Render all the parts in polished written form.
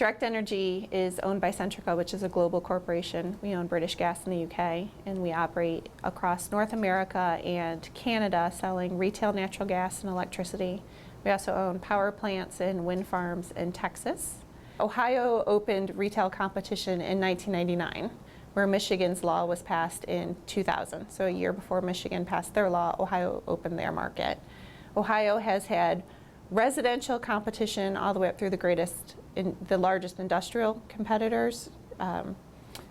Direct Energy is owned by Centrica, which is a global corporation. We own British Gas in the UK, and we operate across North America and Canada selling retail natural gas and electricity. We also own power plants and wind farms in Texas. Ohio opened retail competition in 1999, where Michigan's law was passed in 2000. So a year before Michigan passed their law, Ohio opened their market. Ohio has had residential competition all the way up through the largest industrial competitors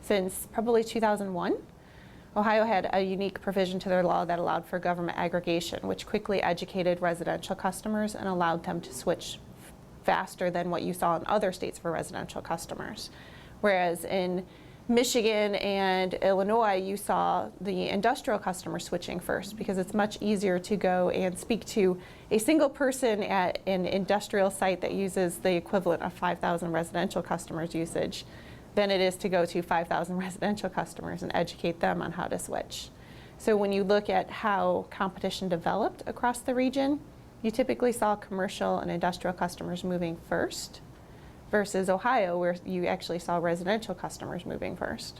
since probably 2001. Ohio had a unique provision to their law that allowed for government aggregation, which quickly educated residential customers and allowed them to switch faster than what you saw in other states for residential customers. Whereas in Michigan and Illinois, you saw the industrial customer switching first, because it's much easier to go and speak to a single person at an industrial site that uses the equivalent of 5,000 residential customers usage than it is to go to 5,000 residential customers and educate them on how to switch. So when you look at how competition developed across the region, you typically saw commercial and industrial customers moving first, versus Ohio, where you actually saw residential customers moving first.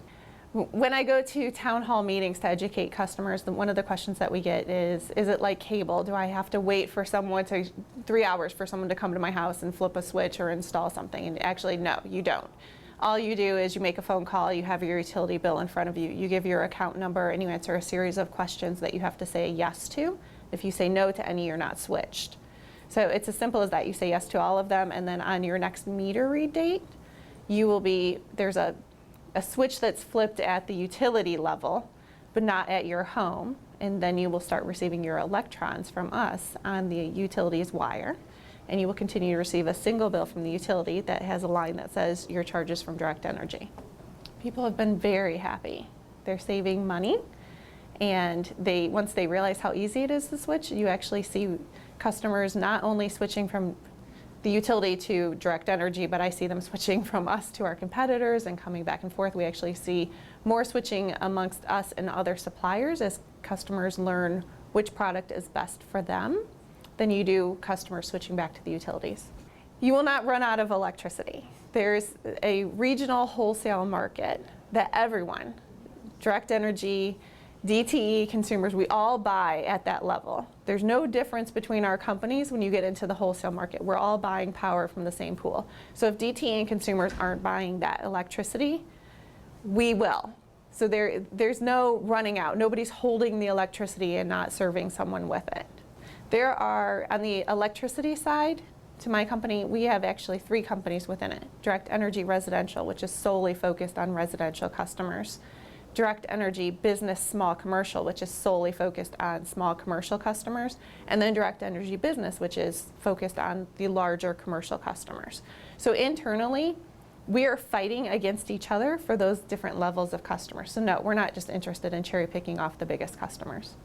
When I go to town hall meetings to educate customers, one of the questions that we get is it like cable? Do I have to wait for 3 hours for someone to come to my house and flip a switch or install something? And actually, no, you don't. All you do is you make a phone call, you have your utility bill in front of you, you give your account number, and you answer a series of questions that you have to say yes to. If you say no to any, you're not switched. So it's as simple as that. You say yes to all of them, and then on your next meter read date, there's a switch that's flipped at the utility level, but not at your home, and then you will start receiving your electrons from us on the utility's wire, and you will continue to receive a single bill from the utility that has a line that says your charges from Direct Energy. People have been very happy. They're saving money, and once they realize how easy it is to switch, you actually see customers not only switching from the utility to Direct Energy, but I see them switching from us to our competitors and coming back and forth. We actually see more switching amongst us and other suppliers as customers learn which product is best for them than you do customers switching back to the utilities. You will not run out of electricity. There's a regional wholesale market that everyone, Direct Energy, DTE, consumers, we all buy at that level. There's no difference between our companies when you get into the wholesale market. We're all buying power from the same pool. So if DTE and consumers aren't buying that electricity, we will. So there's no running out. Nobody's holding the electricity and not serving someone with it. There are, on the electricity side, to my company, we have actually 3 companies within it. Direct Energy Residential, which is solely focused on residential customers. Direct Energy Business Small Commercial, which is solely focused on small commercial customers, and then Direct Energy Business, which is focused on the larger commercial customers. So internally, we are fighting against each other for those different levels of customers. So no, we're not just interested in cherry picking off the biggest customers.